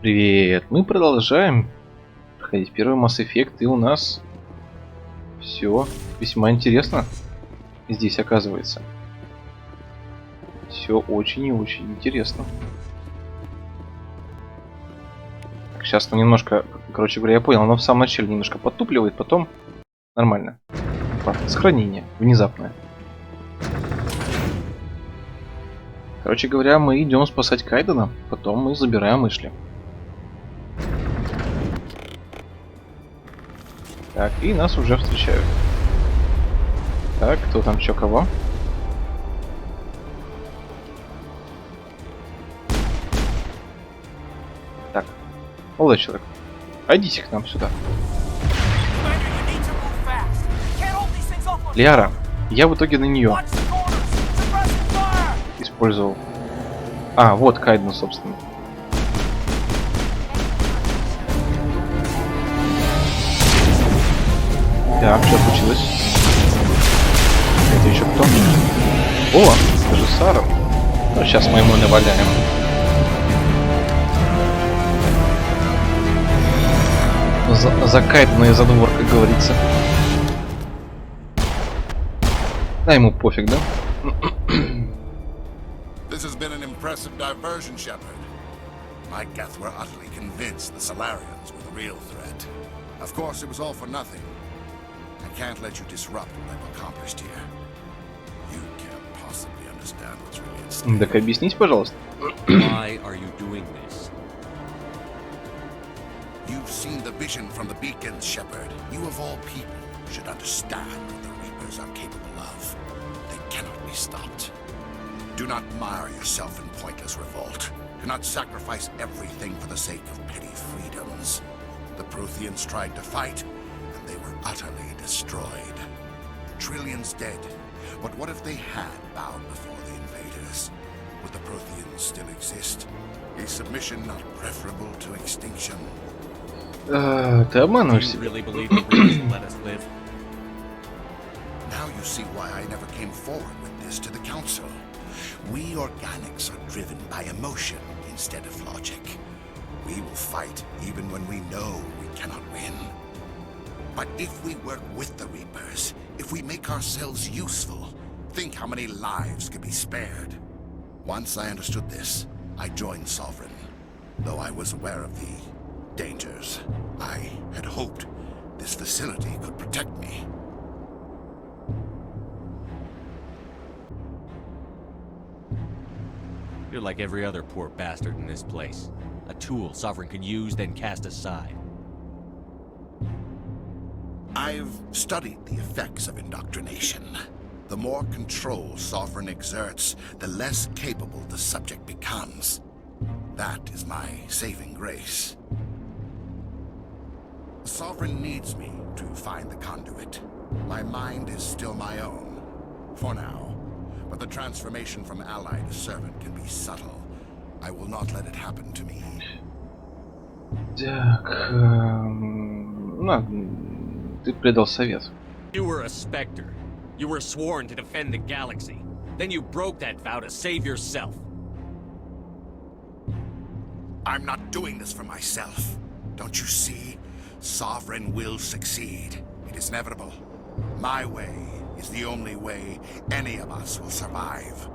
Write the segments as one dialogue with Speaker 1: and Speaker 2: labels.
Speaker 1: Привет! Мы продолжаем проходить первый Mass Effect, и у нас все весьма интересно здесь оказывается. Все очень и очень интересно. Так, сейчас мы немножко, короче говоря, я понял, оно в самом начале немножко подтупливает, потом нормально. Сохранение внезапное. Короче говоря, мы идем спасать Кайдена, потом мы забираем Эшли. Так, и нас уже встречают. Так, кто там чё кого? Так, молодой человек, пойдите к нам сюда. Лиара, я в итоге на нее использовал. А, вот Кайден, собственно. Так, что случилось? Это еще кто? О, это же Сара. Ну, сейчас мы ему наваляем. За Кайдена и за двор, как говорится. Да, ему пофиг, да?
Speaker 2: This has been an impressive diversion, Shepard. My Geth were utterly convinced the Solarians were the real threat. Of course, it was all for nothing. I can't let you disrupt what I've accomplished here. You can't possibly understand what's really at stake.
Speaker 1: Так объяснись, пожалуйста.
Speaker 3: Why are you doing this?
Speaker 2: You've seen the vision from the beacons, Shepard. You of all people should understand what the Reapers are capable of. They cannot be stopped. Do not mire yourself in pointless revolt. Do not sacrifice everything for the sake of petty freedoms. The Protheans tried to fight, and they were utterly destroyed. Trillions dead. But what if they had bowed before the invaders? Would the Protheans still exist? Is submission not preferable to extinction?
Speaker 1: Ты
Speaker 3: Do
Speaker 1: обманываешь
Speaker 3: you
Speaker 1: себя.
Speaker 3: really believe the Reapers will let us live?
Speaker 2: Now you see why I never came forward with this to the Council. We organics are driven by emotion instead of logic. We will fight even when we know we cannot win. But if we work with the Reapers, if we make ourselves useful, think how many lives could be spared. Once I understood this, I joined Sovereign. Though I was aware of the dangers, I had hoped this facility could protect me.
Speaker 3: You're like every other poor bastard in this place. A tool Sovereign can use, then cast aside.
Speaker 2: I've studied the effects of indoctrination. The more control Sovereign exerts, the less capable the subject becomes. That is my saving grace. Sovereign needs me to find the conduit. My mind is still my own, for now. But the transformation from ally to servant can be subtle. I will not let it happen to me.
Speaker 1: Так, ты предал совет.
Speaker 3: You were a Spectre. You were sworn to defend the galaxy. Then you broke that vow to save yourself.
Speaker 2: I'm not doing this for myself. Don't you see? Sovereign will succeed. It is inevitable. My way is the only way any of us will survive.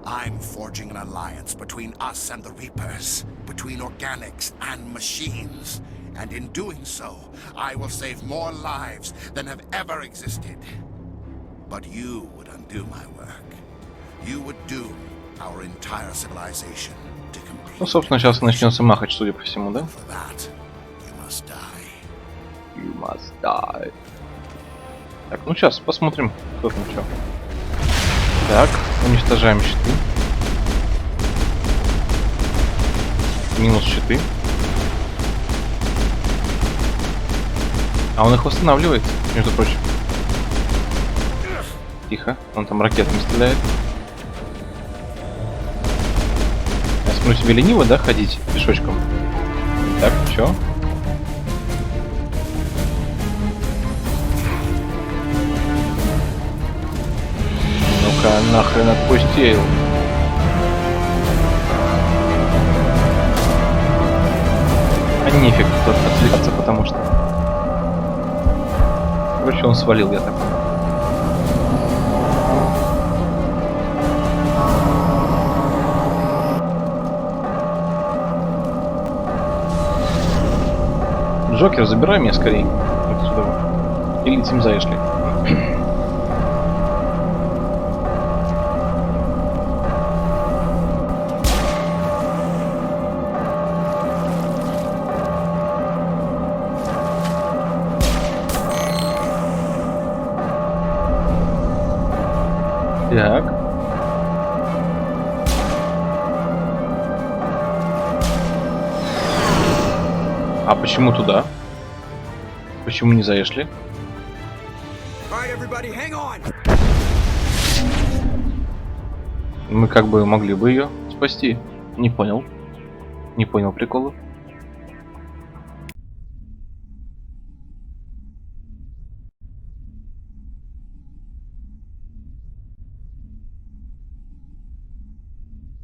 Speaker 2: I'm forging an alliance between us and the Reapers, between organics and machines. And in doing so, I will save more lives than have ever existed. But you would undo my work. You would doom our entire civilization to complete.
Speaker 1: Ну, собственно, сейчас начнется махач, судя по всему, да?
Speaker 2: For that, you must die.
Speaker 1: You must die. Так, ну сейчас посмотрим, кто там что. Так, уничтожаем щиты. Минус щиты. А он их восстанавливает, между прочим. Тихо, он там ракетами стреляет. Я смотрю, тебе лениво, да, ходить пешочком? Так, чё? Ну-ка, нахрен отпусти. Нефиг тут отвлекаться, потому что... Короче, он свалил, я так понял. Джокер, забирай меня скорее отсюда. И летим за Эшли. Так. А почему туда? Почему не за Эшли? Мы как бы могли бы ее спасти. Не понял. Не понял прикола.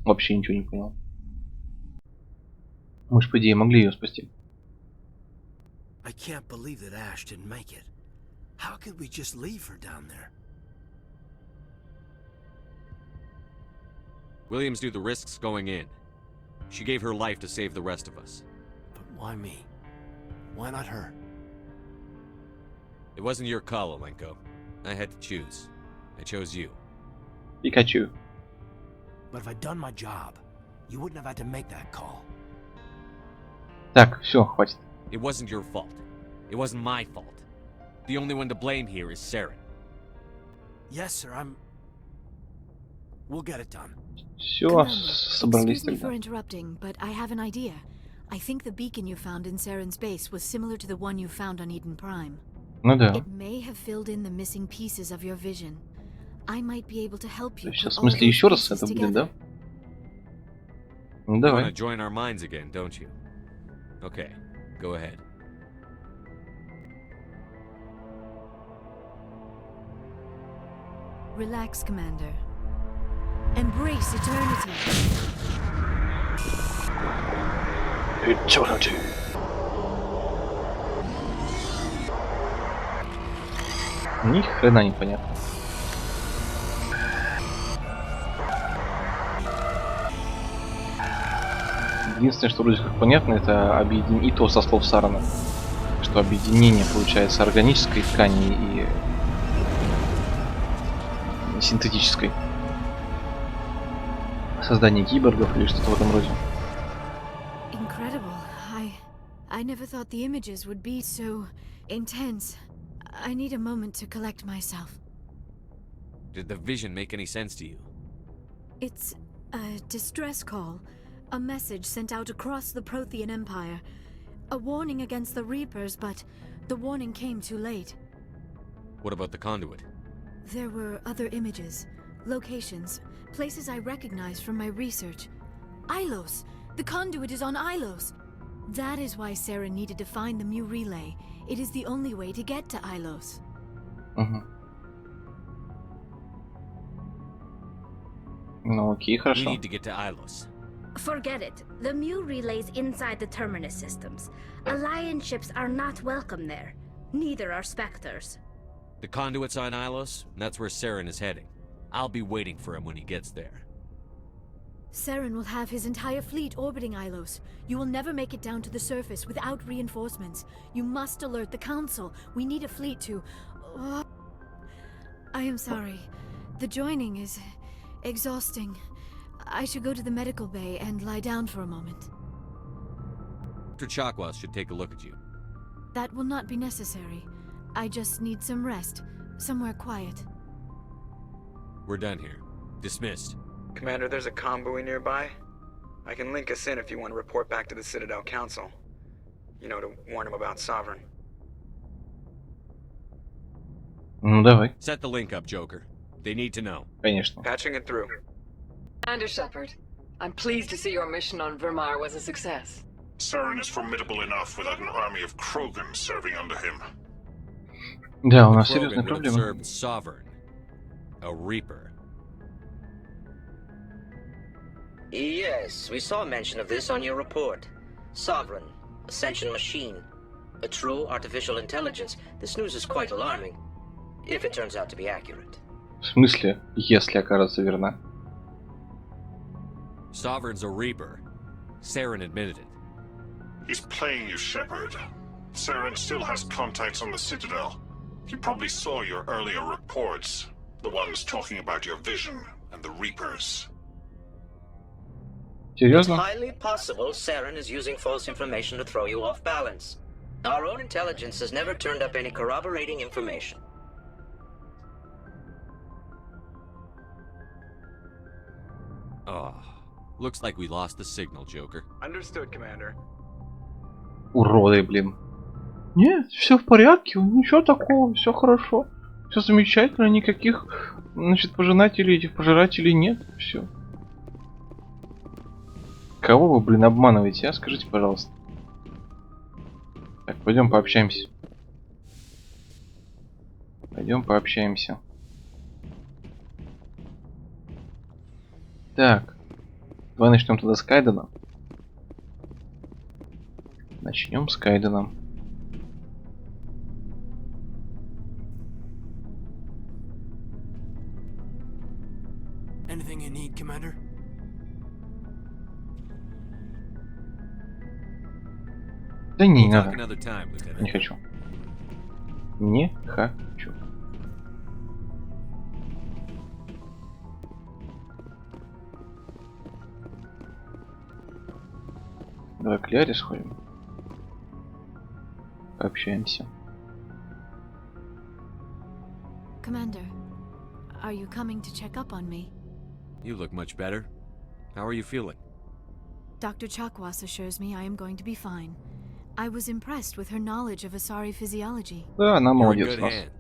Speaker 1: Вообще ничего не понял. Мы ж, по идее, могли ее спасти.
Speaker 4: I can't believe that Ash didn't make it. How could we just leave her down there?
Speaker 3: Williams knew the risks going in. She gave her life to save the rest of us.
Speaker 4: But why me? Why not her?
Speaker 3: It wasn't your call, Alenko. I had to choose. I chose you.
Speaker 1: Пикачу.
Speaker 4: But if I'd done my job, you wouldn't have had to make that call.
Speaker 1: Так, все, хватит.
Speaker 3: It wasn't your fault. It wasn't my fault. The only one to blame here is Saren.
Speaker 4: Yes, sir, We'll get it done.
Speaker 1: Все, собрались
Speaker 5: excuse me for
Speaker 1: тогда.
Speaker 5: interrupting, but I have an idea. I think the beacon you found in Saren's base was similar to the one you found on Eden Prime.
Speaker 1: Ну да.
Speaker 5: It may have filled in the missing pieces of your vision. I might be able to help you.
Speaker 1: Сейчас, в
Speaker 5: put all
Speaker 1: смысле,
Speaker 5: those
Speaker 1: еще раз
Speaker 5: pieces
Speaker 1: это будет,
Speaker 5: together.
Speaker 1: да? Ну
Speaker 3: You want
Speaker 1: давай.
Speaker 3: to join our minds again, don't you? Okay, go ahead.
Speaker 5: Relax, Commander. Embrace eternity.
Speaker 1: Eternity. Ни хрена не понятно. Единственное, что вроде как понятно, это объединение, и то со слов Сарана, что объединение получается органической ткани и синтетической. Создание киборгов или что-то в этом роде.
Speaker 5: Incredible. I never thought the images would be so intense. I need a moment to collect myself.
Speaker 3: Did the vision make any sense to you?
Speaker 5: It's a distress call. A message sent out across the Prothean Empire. A warning against the Reapers, but the warning came too late.
Speaker 3: What about the conduit?
Speaker 5: There were other images, locations, places I recognized from my research. Ilos! The conduit is on Ilos! That is why Sarah needed to find the Mu relay. It is the only way to get to Ilos.
Speaker 1: Угу. Ну окей,
Speaker 3: We
Speaker 1: хорошо.
Speaker 3: need to get to Ilos.
Speaker 6: Forget it. The Mu relay's inside the Terminus systems. Alliance ships are not welcome there. Neither are Spectres.
Speaker 3: The conduit's on Ilos, and that's where Saren is heading. I'll be waiting for him when he gets there.
Speaker 5: Saren will have his entire fleet orbiting Ilos. You will never make it down to the surface without reinforcements. You must alert the Council. We need a fleet to... I am sorry. The joining is... exhausting. I should go to the medical bay and lie down for a moment.
Speaker 3: Dr. Chakwas should take a look at you.
Speaker 5: That will not be necessary. I just need some rest. Somewhere quiet.
Speaker 3: We're done here. Dismissed.
Speaker 7: Commander, there's a convoy nearby. I can link us in if you want to report back to the Citadel Council. You know, to warn them about Sovereign.
Speaker 1: Ну давай,
Speaker 3: Set the link up, Joker. They need to know.
Speaker 1: конечно.
Speaker 7: Patching it through.
Speaker 8: Commander Shepard, I'm pleased to see your mission on Vermar was a success.
Speaker 9: Saren is formidable enough without an army of Krogan serving under him.
Speaker 1: Да, у нас
Speaker 3: Krogan
Speaker 1: серьезные
Speaker 3: would
Speaker 1: проблемы.
Speaker 3: observe Sovereign. A Reaper.
Speaker 10: Yes, we saw mention of this on your report. Sovereign. Ascension machine. A true artificial intelligence. This news is quite alarming. If it turns out to be accurate.
Speaker 1: В смысле, если окажется верна?
Speaker 3: Sovereign's a Reaper. Saren admitted it.
Speaker 9: He's playing you, Shepard. Saren still has contacts on the Citadel. He probably saw your earlier reports. The ones talking about your vision and the Reapers.
Speaker 10: It's
Speaker 1: Серьезно?
Speaker 10: highly possible Saren is using false information to throw you off balance. Our own intelligence has never turned up any corroborating information.
Speaker 3: Oh, looks like we lost the signal, Joker.
Speaker 7: Understood, Commander.
Speaker 1: Уроды, блин. Нет, все в порядке, ничего такого, все хорошо. Все замечательно, никаких, значит, пожирателей, этих пожирателей нет, все. Кого вы, блин, обманываете, а? Скажите, пожалуйста. Так, пойдем пообщаемся. Пойдем пообщаемся. Так. Давай начнем тогда с Кайдена. Начнем с Кайдена.
Speaker 4: Anything you need, Commander?
Speaker 1: Да не, не
Speaker 3: We'll talk
Speaker 1: надо.
Speaker 3: another time, Lieutenant.
Speaker 1: Не хочу. Не хочу. Давай к Ляре сходим. Пообщаемся.
Speaker 5: Commander, are you coming to check up on me?
Speaker 3: You look much better. How are you feeling?
Speaker 5: Dr. Chakwas assures me I am going to be fine. I was impressed with her knowledge of Asari physiology.
Speaker 1: Да, она
Speaker 3: You're in
Speaker 1: молодец
Speaker 3: good
Speaker 1: у нас.
Speaker 3: hands.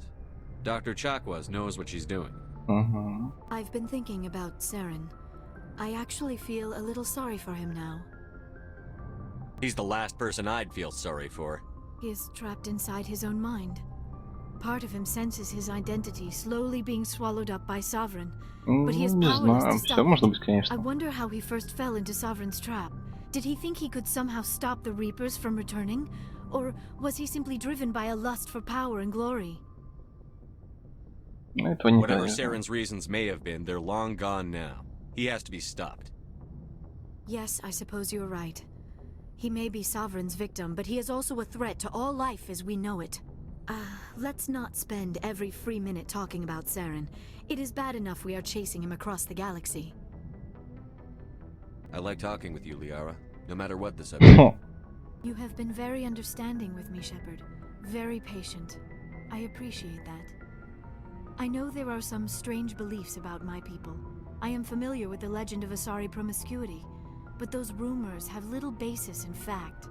Speaker 3: Dr. Chakwas knows what she's doing.
Speaker 1: Угу.
Speaker 5: I've been thinking about Saren. I actually feel a little sorry for him now.
Speaker 3: He's the last person I'd feel sorry for.
Speaker 5: He is trapped inside his own mind. Part of him senses his identity slowly being swallowed up by Sovereign, but he is
Speaker 1: Не
Speaker 5: powerless
Speaker 1: знаю,
Speaker 5: to
Speaker 1: все
Speaker 5: stop
Speaker 1: может быть,
Speaker 5: it. I
Speaker 1: конечно.
Speaker 5: wonder how he first fell into Sovereign's trap. Did he think he could somehow stop the Reapers from returning? Or was he simply driven by a lust for power and glory?
Speaker 1: Этого не
Speaker 3: Whatever
Speaker 1: знаю.
Speaker 3: Saren's reasons may have been, they're long gone now. He has to be stopped.
Speaker 5: Yes, I suppose you're right. He may be Sovereign's victim, but he is also a threat to all life as we know it. Let's not spend every free minute talking about Saren. It is bad enough we are chasing him across the galaxy.
Speaker 3: I like talking with you, Liara, no matter what the subject.
Speaker 5: You have been very understanding with me, Shepard. Very patient. I appreciate that. I know there are some strange beliefs about my people. I am familiar with the legend of Asari promiscuity, but those rumors have little basis in fact.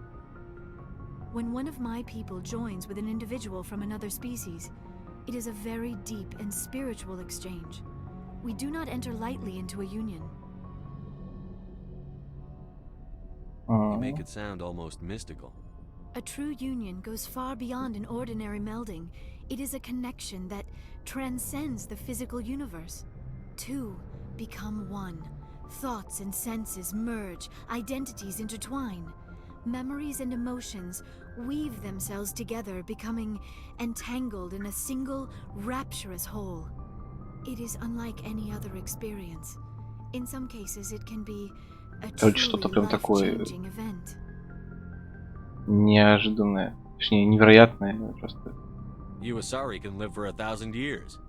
Speaker 5: When one of my people joins with an individual from another species, it is a very deep and spiritual exchange. We do not enter lightly into a union.
Speaker 3: You make it sound almost mystical.
Speaker 5: A true union goes far beyond an ordinary melding. It is a connection that transcends the physical universe. Two become one. Thoughts and senses merge, identities intertwine. Memories and emotions weave themselves together, becoming entangled in a single, rapturous whole. It is unlike any other experience. In some cases, it can be a
Speaker 1: Короче, что-то
Speaker 5: truly
Speaker 1: прям такое
Speaker 5: life-changing event.
Speaker 1: неожиданное. Точнее, невероятное просто.
Speaker 3: You Asari can live for 1,000 years.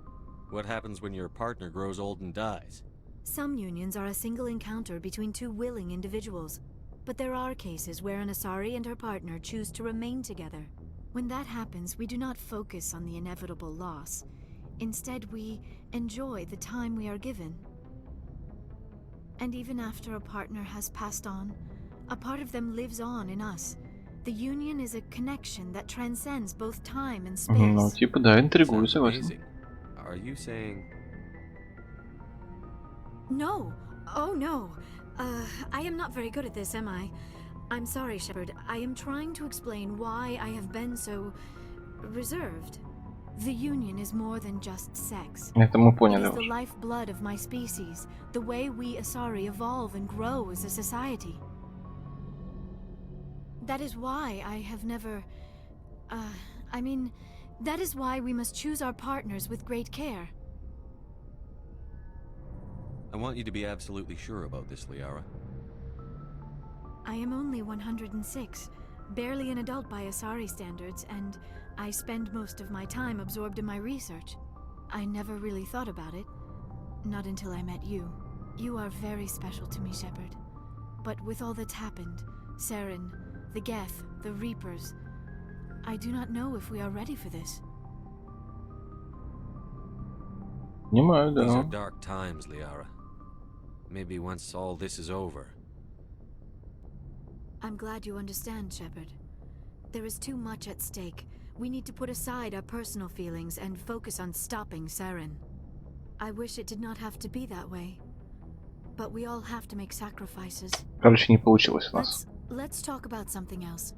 Speaker 3: What happens when your partner grows old and dies?
Speaker 5: Some unions are a single encounter between two willing individuals. But there are cases where an Asari and her partner choose to remain together. When that happens, we do not focus on the inevitable loss. Instead, we enjoy the time we are given. And even after a partner has passed on, a part of them lives on in us. The union is a connection that transcends both time and space.
Speaker 1: Ну, типа, да, интригую,
Speaker 3: Sounds
Speaker 1: согласен.
Speaker 3: amazing. Are you saying...
Speaker 5: No! Oh no! I am not very good at this, am I? I'm sorry, Shepard. I am trying to explain why I have been so... reserved. The union is more than just sex.
Speaker 1: Это мы
Speaker 5: It
Speaker 1: поняли
Speaker 5: is the
Speaker 1: уже.
Speaker 5: lifeblood of my species, the way we Asari evolve and grow as a society. That is why I have never... that is why we must choose our partners with great care.
Speaker 3: I want you to be absolutely sure about this, Liara.
Speaker 5: I am only 106, barely an adult by Asari standards, and I spend most of my time absorbed in my research. I never really thought about it, not until I met you. You are very special to me, Shepard. But with all that's happened, Saren, the Geth, the Reapers, I do not know if we are ready for this.
Speaker 1: Понимаю,
Speaker 3: These are
Speaker 1: да.
Speaker 3: dark times, Liara. Maybe once all this is over.
Speaker 5: I'm glad you understand, Shepard. There is too much at stake. We need to put aside our personal feelings and focus on stopping Saren. I wish it did not have to be that way. But we all have to make sacrifices.
Speaker 1: Короче, не получилось у нас.
Speaker 5: Let's talk about something else.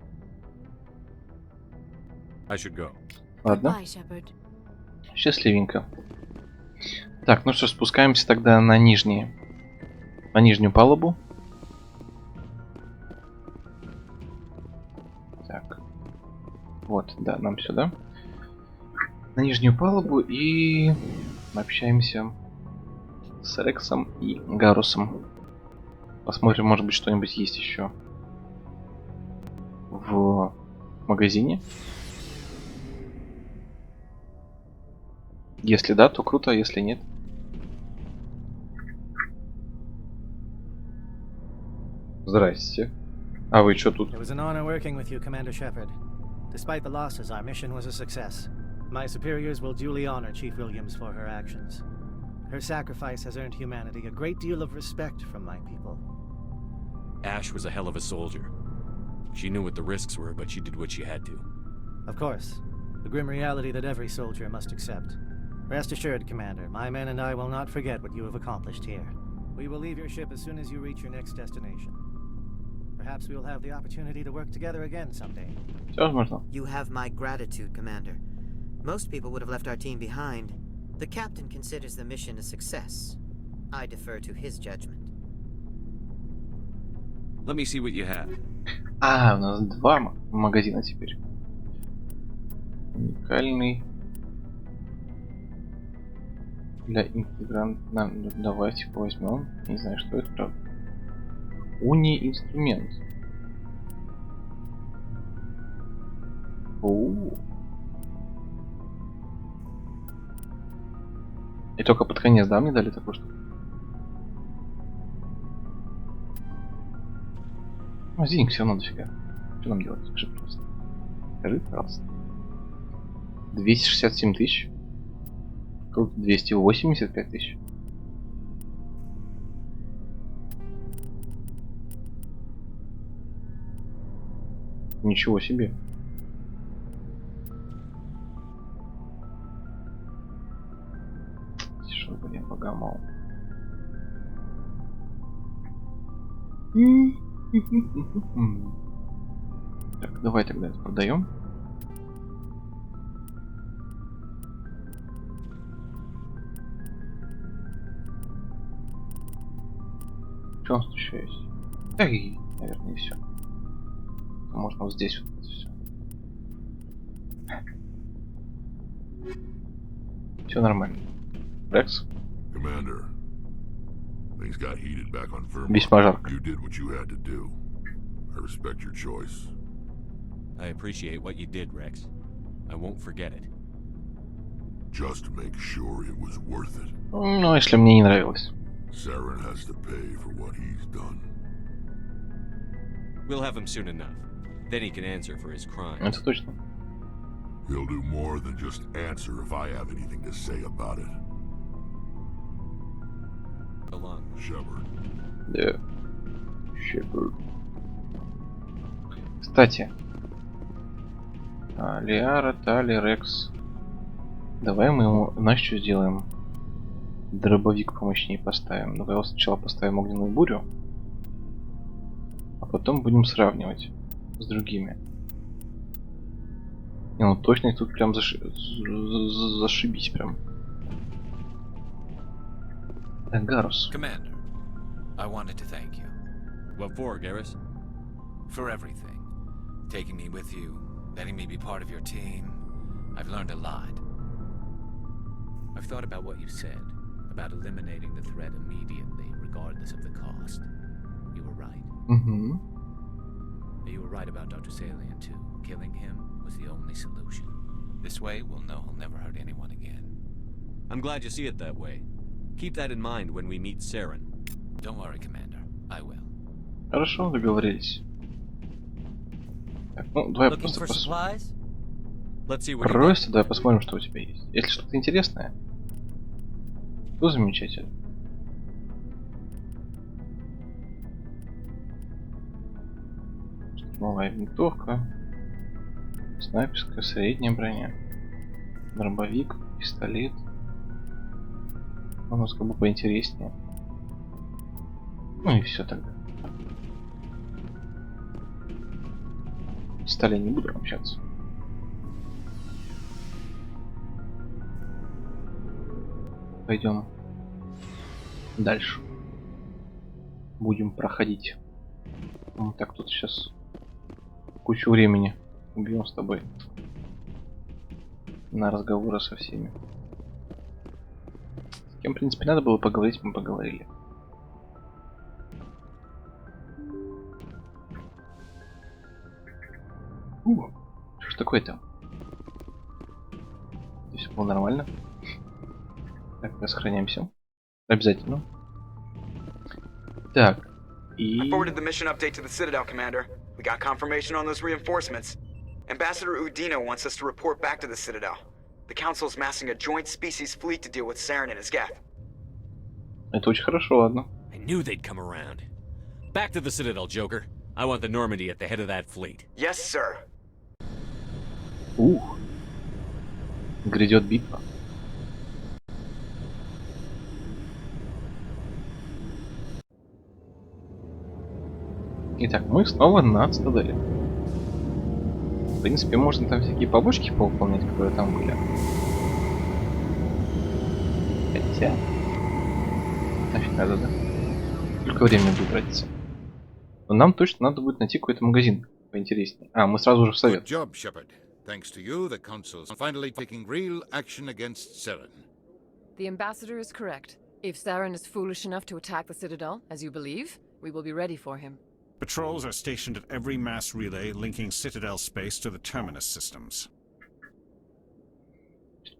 Speaker 3: I should go.
Speaker 1: Ладно.
Speaker 5: Goodbye, Shepard.
Speaker 1: Счастливенько. Так, ну что, спускаемся тогда на нижнюю палубу. Так. Вот, да, нам сюда. На нижнюю палубу и общаемся с Рексом и Гарусом. Посмотрим, может быть, что-нибудь есть еще в магазине. Если да, то круто, а если нет. Здрасте. А вы что тут?
Speaker 11: It was an honor working with you, Commander Shepard. Despite the losses, our mission was a success. My superiors will duly honor Chief Williams for her actions. Her sacrifice has earned humanity a great deal of respect from my people.
Speaker 3: Ash was a hell of a soldier. She knew what the risks were, but she did what she had to.
Speaker 11: Of course, the grim reality that every soldier must accept. Rest assured, Commander, my men and I will not forget what you have accomplished here. We will leave your ship as soon as you reach your next destination. Perhaps we will have the opportunity to work together again someday.
Speaker 10: You have my gratitude, Commander. Most people would have left our team behind. The captain considers the mission a success. I defer to his judgment.
Speaker 3: Let me see what you have.
Speaker 1: А, у нас два магазина теперь. Уникальный. Для интегранта. Давайте возьмем. Не знаю, что это, правда. Уни-инструмент. И только под конец, да, мне дали такую штуку? Ну, денег все равно дофига. Что нам делать? Скажи, пожалуйста. Скажи, пожалуйста. 267 тысяч. Тут 285 тысяч. Ничего себе. Что, блин, богомол. Так, давай тогда это продаем. Что у нас тут еще есть? Эй, наверное, и все. Можно вот здесь вот все. Все нормально. Рекс.
Speaker 12: Commander, things got heated back on Vermont.
Speaker 1: Весьма жарко.
Speaker 12: You did what you had to do. I respect your choice.
Speaker 3: I appreciate what you did, Rex. I won't forget it.
Speaker 12: Just make sure it was worth it.
Speaker 1: Ну, если мне не нравилось.
Speaker 12: Saren has to pay for what he's done.
Speaker 3: We'll have him soon enough. Then he can answer for his crimes.
Speaker 1: Это точно.
Speaker 12: He'll do more than just answer if I have anything to say about it.
Speaker 3: Along.
Speaker 12: Shepard.
Speaker 1: Да. Shepard. Кстати. Лиара, Тали, Рекс. Давай мы ему, знаешь, что сделаем? Дробовик помощнее поставим. Давай его сначала поставим огненную бурю. А потом будем сравнивать с другими. Не, ну точно тут прям зашибись прям. Так, Гарус.
Speaker 13: Commander, I wanted to thank you.
Speaker 3: What for, Garrus?
Speaker 13: For everything. taking me with you, letting me be part of your team. I've learned a lot. I've thought about what you said, about eliminating the threat immediately, regardless of the cost. You were right.
Speaker 1: Угу.
Speaker 13: You were right about Dr. Salian, too. Killing him was the only solution. This way, we'll know he'll never hurt anyone again.
Speaker 3: I'm glad you see it that way. Keep that in mind when we meet Saren.
Speaker 13: Don't worry, Commander. I will.
Speaker 1: Хорошо, договорились. Так, ну, давай
Speaker 14: Looking for supplies?
Speaker 3: Let's see what you got.
Speaker 1: просто давай посмотрим, что у тебя есть. Если что-то интересное, то замечательно. Новая винтовка, снайперская, средняя броня, дробовик, пистолет. У нас как бы поинтереснее. Ну и все тогда. С Стали не буду общаться. Пойдем дальше. Будем проходить. Вот так тут сейчас кучу времени убьем с тобой на разговоры со всеми. С кем, в принципе, надо было поговорить, мы поговорили. Что ж такое-то? Здесь было нормально. Так, мы сохраняемся. Обязательно. Так.
Speaker 7: I forwarded the mission update to the Citadel, Commander. We got confirmation on those reinforcements. Ambassador Udina wants us to report back to the Citadel. The Council's massing a joint species fleet to deal with Saren and his Geth.
Speaker 1: Это очень хорошо, ладно.
Speaker 3: I knew they'd come around. Back to the Citadel, Joker. I want the Normandy at the head of that fleet.
Speaker 7: Yes, sir.
Speaker 1: Грядет битва. Итак, мы снова на цитадели. В принципе, можно там всякие побочки повыполнять, которые там были. Хотя... Нафиг надо, да? Сколько времени будет тратиться? Но нам точно надо будет найти какой-то магазин поинтереснее. А, мы сразу же в совет.
Speaker 2: Good job, Shepard. Thanks to you, the Council's finally taking real action against Saren.
Speaker 8: The Ambassador is correct. If Saren is foolish enough to attack the Citadel, as you believe, we will be ready for him.
Speaker 9: Patrols are stationed at every mass relay linking Citadel space to the Terminus systems.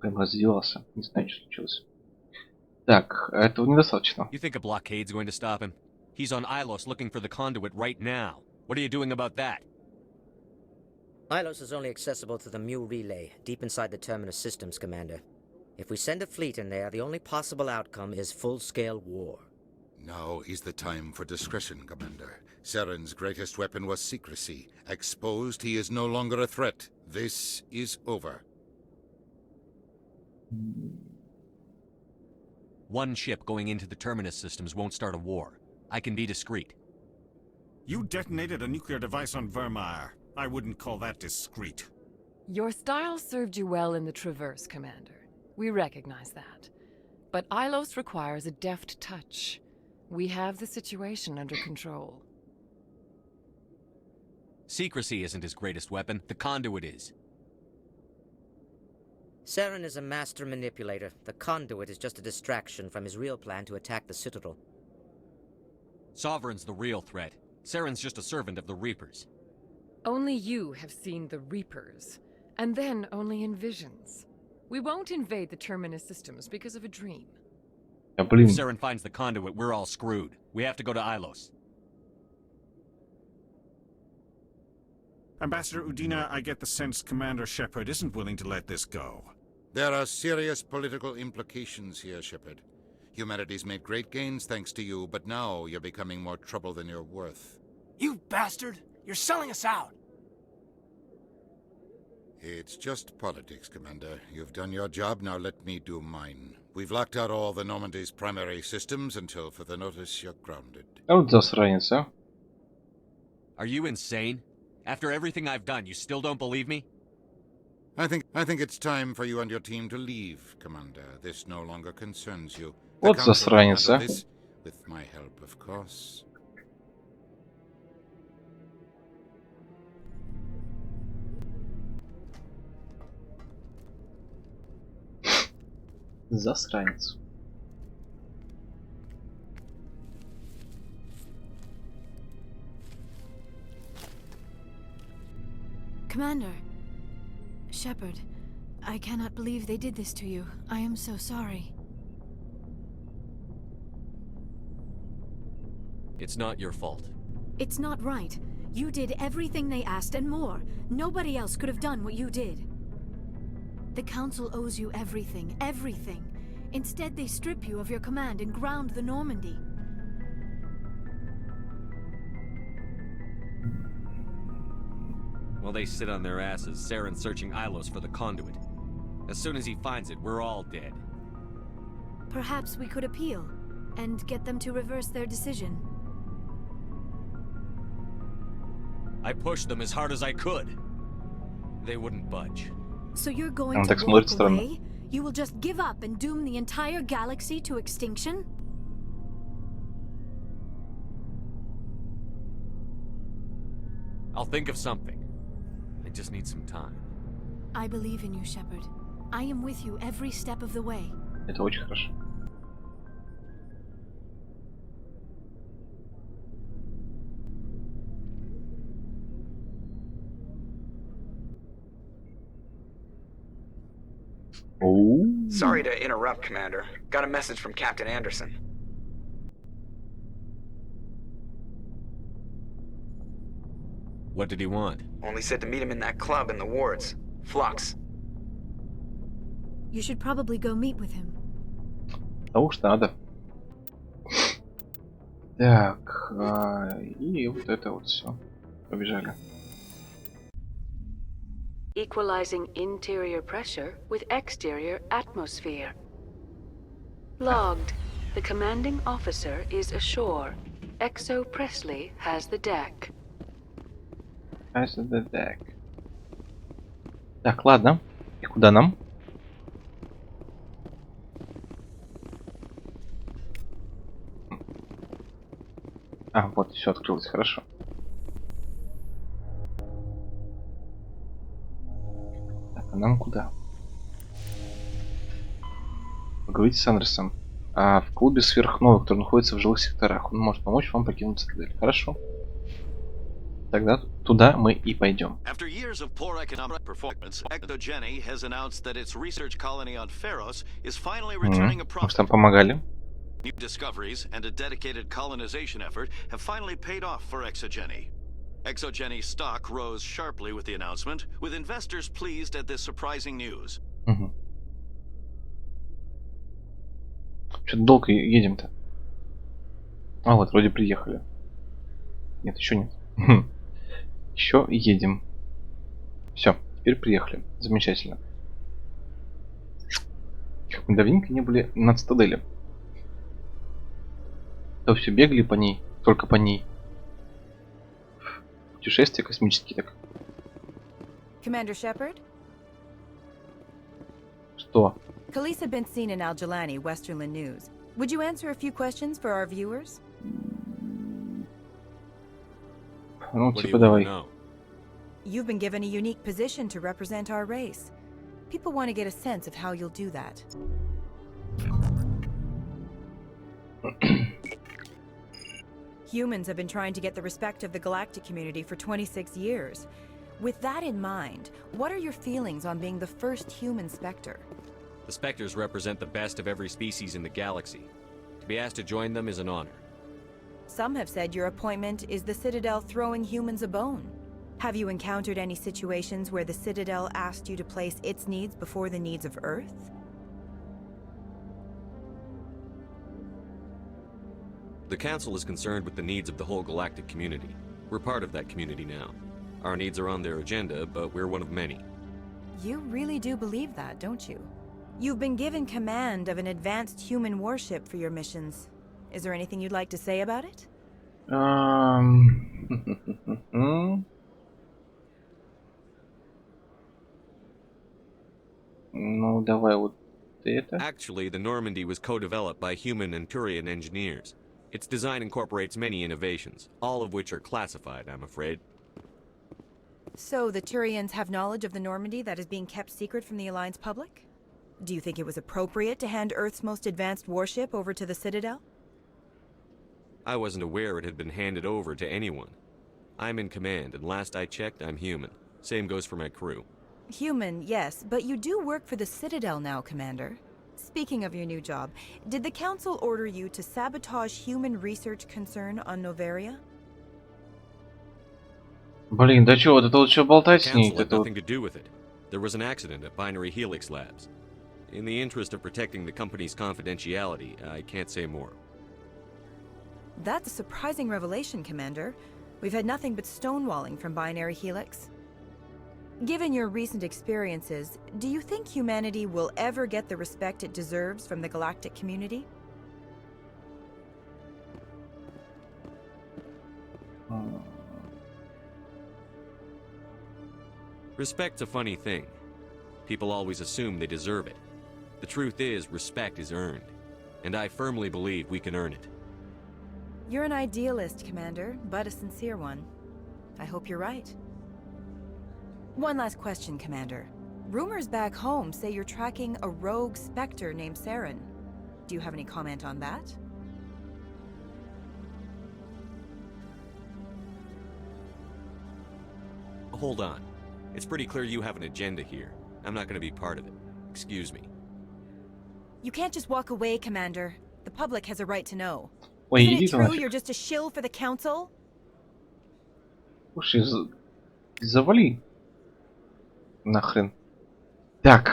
Speaker 1: Прям разделался. Не знаю, что случилось. Так, этого недостаточно.
Speaker 3: You think a blockade's going to stop him? He's on Ilos looking for the conduit right now. What are you doing about that?
Speaker 10: Ilos is only accessible to the Mu relay, deep inside the Terminus systems, Commander. If we send a fleet in there, the only possible outcome is full-scale war.
Speaker 2: Now is the time for discretion, Commander. Saren's greatest weapon was secrecy. Exposed, he is no longer a threat. This is over.
Speaker 3: One ship going into the Terminus systems won't start a war. I can be discreet.
Speaker 9: You detonated a nuclear device on Vermeer. I wouldn't call that discreet.
Speaker 8: Your style served you well in the Traverse, Commander. We recognize that. But Ilos requires a deft touch. We have the situation under control.
Speaker 3: Secrecy isn't his greatest weapon. The conduit is.
Speaker 10: Saren is a master manipulator. The conduit is just a distraction from his real plan to attack the Citadel.
Speaker 3: Sovereign's the real threat. Saren's just a servant of the Reapers.
Speaker 8: Only you have seen the Reapers, and then only in visions. We won't invade the Terminus systems because of a dream.
Speaker 1: If
Speaker 3: Saren finds the conduit, we're all screwed. We have to go to Ilos.
Speaker 9: Ambassador Udina, I get the sense Commander Shepard isn't willing to let this go.
Speaker 2: There are serious political implications here, Shepard. Humanity's made great gains thanks to you, but now you're becoming more trouble than you're worth.
Speaker 4: You bastard! You're selling us out!
Speaker 2: It's just politics, Commander. You've done your job, now let me do mine. We've locked out all the Normandy's primary systems until further notice you're grounded.
Speaker 1: Вот засранец, а?
Speaker 3: Are you insane? After everything I've done, you still don't believe me?
Speaker 2: I think it's time for you and your team to leave, Commander. This no longer concerns you.
Speaker 1: Вот засранец, а?
Speaker 2: With my help, of course.
Speaker 1: Засранец.
Speaker 5: Commander. Shepard, I cannot believe they did this to you. I am so sorry.
Speaker 3: It's not your fault.
Speaker 5: It's not right. You did everything they asked and more. Nobody else could have done what you did. The Council owes you everything, everything. Instead, they strip you of your command and ground the Normandy.
Speaker 3: While they sit on their asses, Saren's searching Ilos for the conduit. As soon as he finds it, we're all dead.
Speaker 5: Perhaps we could appeal, and get them to reverse their decision.
Speaker 3: I pushed them as hard as I could. They wouldn't budge.
Speaker 5: So you're going
Speaker 1: Он
Speaker 5: to
Speaker 1: так смотрит
Speaker 5: walk
Speaker 1: странно.
Speaker 5: away? You will just give up and doom the entire galaxy to extinction?
Speaker 3: I'll think of something. I just need some time.
Speaker 5: I believe in you, Shepard. I am with you every step of the way.
Speaker 1: Это очень хорошо.
Speaker 7: Sorry to interrupt, Commander. Got a message from Captain Anderson.
Speaker 3: What did he want?
Speaker 7: Only said to meet him in that club in the wards. Flux.
Speaker 5: You should probably go meet with him.
Speaker 1: Потому что надо. Так, и вот это вот все. Побежали.
Speaker 14: Equalizing interior pressure with exterior atmosphere. Logged. The commanding officer is ashore. Exo Presley has the deck.
Speaker 1: As the deck. Так, ладно. И куда нам? А, вот, все открылось, хорошо. Так, а нам куда? Поговорите с Андерсом. В клубе сверхновых, который находится в жилых секторах. Он может помочь вам покинуть цитадель. Хорошо. Тогда туда мы и пойдем.
Speaker 15: After years of poor economic performance, ExoGeni has announced that its research colony on Feros is finally returning a
Speaker 1: Мы
Speaker 15: profit.
Speaker 1: там помогали.
Speaker 15: New discoveries and a dedicated colonization effort have finally paid off for ExoGeni. ExoGeni's stock rose sharply with the announcement, with investors pleased at this surprising news.
Speaker 1: Что-то долго едем-то. А вот, вроде приехали. Нет, еще нет. Еще едем. Все, теперь приехали. Замечательно. Как мы давненько не были на цитадели. То все бегали по ней, только по ней. Путешествия космические так.
Speaker 16: Commander Shepard?
Speaker 1: Что?
Speaker 16: Khalees had been seen in Al-Jalani, Westerland News. Would you answer a few questions for our viewers?
Speaker 1: Ну, типа давай.
Speaker 16: You've been given a unique position to represent our race. People want to get a sense of how you'll do that. Humans have been trying to get the respect of the galactic community for 26 years. With that in mind, what are your feelings on being the first human Spectre?
Speaker 3: The Spectres represent the best of every species in the galaxy. To be asked to join them is an honor.
Speaker 16: Some have said your appointment is the Citadel throwing humans a bone. Have you encountered any situations where the Citadel asked you to place its needs before the needs of Earth?
Speaker 3: The Council is concerned with the needs of the whole galactic community. We're part of that community now. Our needs are on their agenda, but we're one of many.
Speaker 16: You really do believe that, don't you? You've been given command of an advanced human warship for your missions. Is there anything you'd like to say about it?
Speaker 1: Ну, давай вот это.
Speaker 3: Actually, the Normandy was co-developed by human and Turian engineers. Its design incorporates many innovations, all of which are classified, I'm afraid.
Speaker 16: So the Turians have knowledge of the Normandy that is being kept secret from the Alliance public? Do you think it was appropriate to hand Earth's most advanced warship over to the Citadel?
Speaker 3: I wasn't aware it had been handed over to anyone. I'm in command, and last I checked, I'm human. Same goes for my crew.
Speaker 16: Human, yes, but you do work for the Citadel now, Commander. Speaking of your new job, did the Council order you to sabotage human research concern on Noveria?
Speaker 1: Блин, да чё, вот это лучше болтать с ней.
Speaker 3: Council had
Speaker 1: Это вот...
Speaker 3: nothing to do with it. There was an accident at Binary Helix Labs. In the interest of protecting the company's confidentiality, I can't say more.
Speaker 16: That's a surprising revelation, Commander. We've had nothing but stonewalling from Binary Helix. Given your recent experiences, do you think humanity will ever get the respect it deserves from the galactic community?
Speaker 3: Respect's a funny thing. People always assume they deserve it. The truth is, respect is earned. And I firmly believe we can earn it.
Speaker 16: You're an idealist, Commander, but a sincere one. I hope you're right. One last question, Commander. Rumors back home say you're tracking a rogue Spectre named Saren. Do you have any comment on that?
Speaker 3: Hold on. It's pretty clear you have an agenda here. I'm not going to be part of it. Excuse me.
Speaker 16: You can't just walk away, Commander. The public has a right to know.
Speaker 1: Ой,
Speaker 16: Isn't
Speaker 1: иди
Speaker 16: it
Speaker 1: ты
Speaker 16: true
Speaker 1: нафиг.
Speaker 16: you're just a shill for the Council?
Speaker 1: Слушай, завали. Нахрен. Так,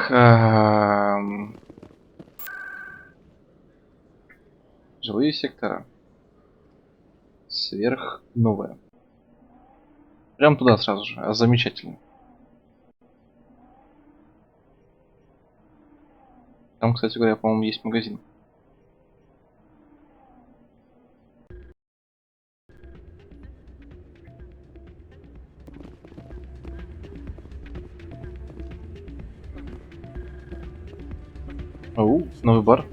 Speaker 1: жилые сектора. Сверхновая. Прям туда сразу же. Замечательно. Там, кстати говоря, по-моему, есть магазин. Оу, новый бар.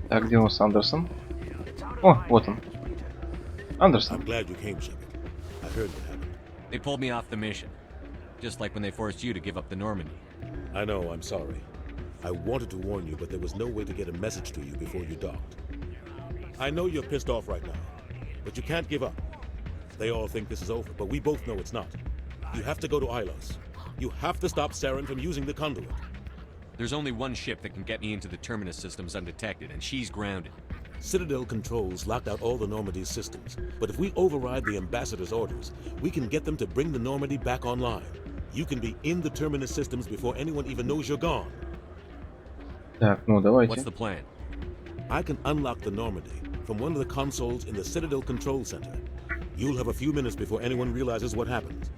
Speaker 1: Так, где у нас Андерсон? О, вот он. Андерсон.
Speaker 17: I'm glad you came, Shepard. I heard what happened.
Speaker 13: They pulled me off the mission. Just like when they forced you to give up the Normandy.
Speaker 17: I know, I'm sorry. I wanted to warn you, but there was no way to get a message to you before you docked. I know you're pissed off right now, but you can't give up. They all think this is over, but we both know it's not. You have to go to Ilos. You have to stop Saren from using the conduit.
Speaker 3: There's only one ship that can get me into the Terminus systems undetected, and she's grounded.
Speaker 17: Citadel controls locked out all the Normandy's systems, but if we override the Ambassador's orders, we can get them to bring the Normandy back online. You can be in the Terminus systems before anyone even knows you're gone.
Speaker 1: Так, ну давайте.
Speaker 3: What's the plan?
Speaker 17: I can unlock the Normandy from one of the consoles in the Citadel Control Center. You'll have a few minutes before anyone realizes what happened.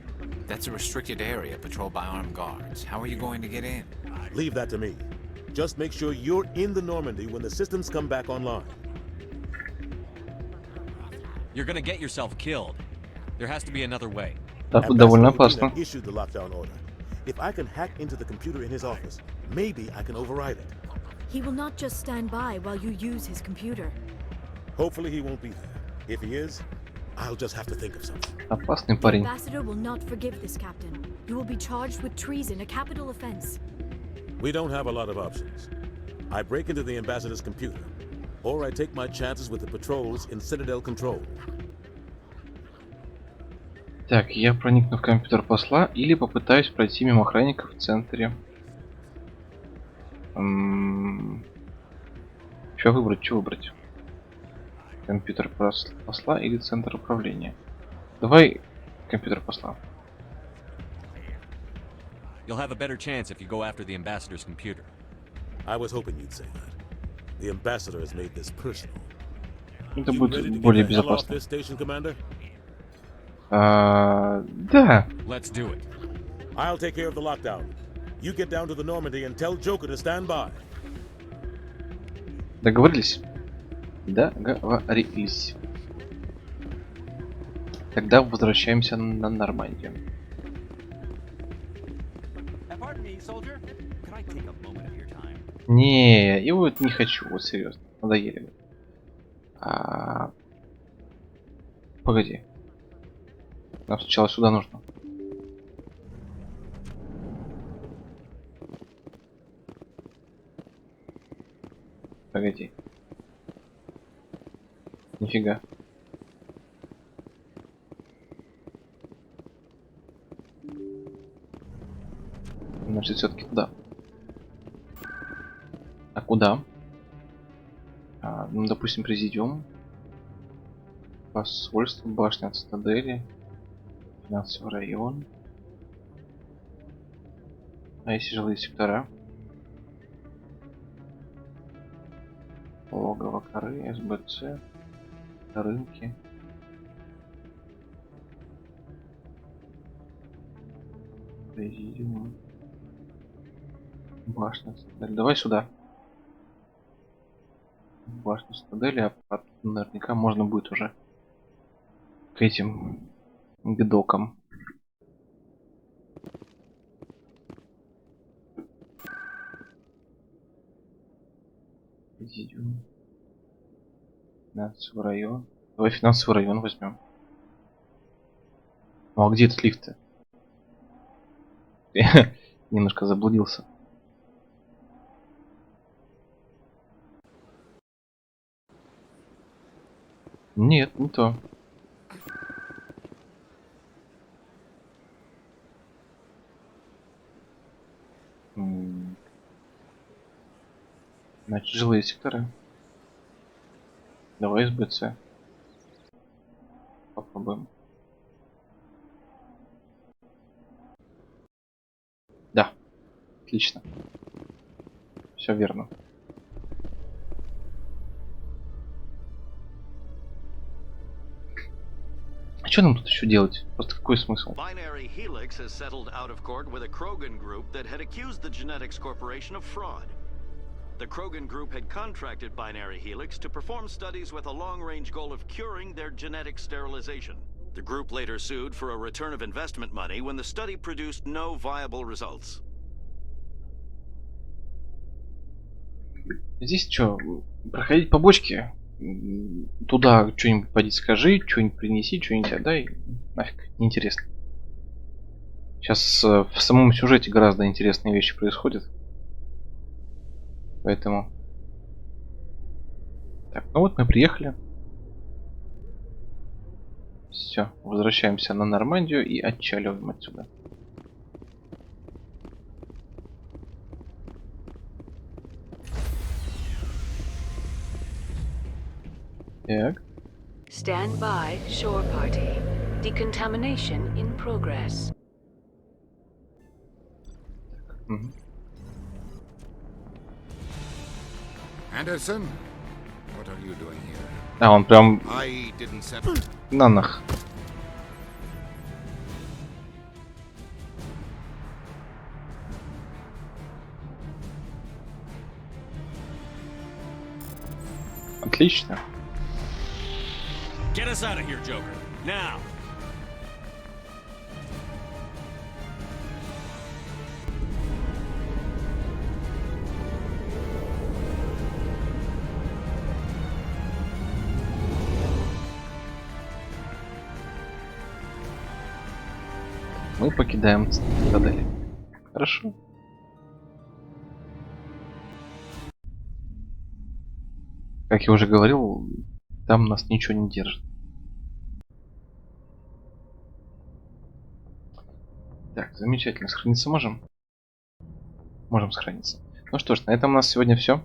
Speaker 13: That's a restricted area patrolled by armed guards. How are you going to get in?
Speaker 17: Leave that to me. Just make sure you're in the Normandy when the systems come back online.
Speaker 3: You're gonna get yourself killed. There has to be another way.
Speaker 1: Так, довольно
Speaker 17: Ambassador
Speaker 1: опасно.
Speaker 17: Udina issued the lockdown order. If I can hack into the computer in his office, maybe I can override it.
Speaker 5: He will not just stand by while you use his computer.
Speaker 17: Hopefully he won't be there. If he is, I'll just have to think of something.
Speaker 1: Опасный
Speaker 5: The
Speaker 1: парень.
Speaker 5: ambassador will not forgive this, Captain. You will be charged with treason, a capital offense.
Speaker 17: We don't have a lot of options. I break into the ambassador's computer, or I take my chances with the patrols in Citadel Control.
Speaker 1: Так, я проникну в компьютер посла или попытаюсь пройти мимо охранников в центре. Что выбрать, что выбрать? Компьютер посла или центр управления? Давай компьютер посла.
Speaker 3: You'll have a better chance if you go after the Ambassador's computer.
Speaker 17: I was hoping you'd say that. The ambassador has made this personal.
Speaker 1: Это
Speaker 17: You ready to
Speaker 1: будет
Speaker 17: get
Speaker 1: более
Speaker 17: the hell off
Speaker 1: безопасно.
Speaker 17: this station, Commander?
Speaker 1: Да.
Speaker 3: Let's do it.
Speaker 17: I'll take care of the lockdown. You get down to the Normandy and tell Joker to stand by.
Speaker 1: Договорились? Договорились. Тогда возвращаемся на Нормандию. Не, его вот не хочу, вот серьезно. Надоели. Погоди. Нам сначала сюда нужно. Погоди. Нифига. Значит, все-таки туда. А куда? Ну, допустим, президиум. Посольство, башня цитадели. Финансовый район. А если жилые сектора? Логово коры, СБЦ. Рынки. Президиум. Башня цитадели. Давай сюда. Башню цитадели, а потом наверняка можно будет уже к этим гдокам. Президиум. Финансовый район. Давай финансовый район возьмем. Ну а где этот лифт-то? Я немножко заблудился. Нет, не то. Значит, жилые секторы. Давай СБЦ. Попробуем. Да. Отлично. Все верно. А что нам тут еще делать? Просто какой смысл?
Speaker 15: Binary Helix has settled out of court with a Krogan group that had accused the Genetics Corporation of fraud. The Krogan group had contracted Binary Helix to perform studies with a long-range goal of curing their genetic sterilization. The group later sued for a return of investment money when the study produced no viable results.
Speaker 1: Здесь что, проходить по бочке? Туда что-нибудь поди скажи, что-нибудь принеси, что-нибудь отдай. Нафиг, неинтересно. Сейчас в самом сюжете гораздо интересные вещи происходят. Поэтому... Так, ну вот мы приехали. Все, возвращаемся на Нормандию и отчаливаем отсюда. Так.
Speaker 14: Stand by, shore party. Decontamination in progress.
Speaker 1: Угу.
Speaker 2: Anderson, what are you doing here?
Speaker 1: А, он прям
Speaker 2: I didn't settle.
Speaker 1: на нах. Отлично.
Speaker 3: Get us out of here, Joker. Now.
Speaker 1: Мы покидаем цитадель. Хорошо. Как я уже говорил, там нас ничего не держит. Так, замечательно. Сохраниться можем? Можем сохраниться. Ну что ж, на этом у нас сегодня все.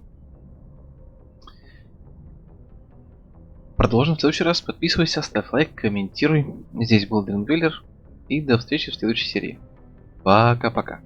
Speaker 1: Продолжим в следующий раз. Подписывайся, ставь лайк, комментируй. Здесь был Дринвейлер. И до встречи в следующей серии. Пока-пока.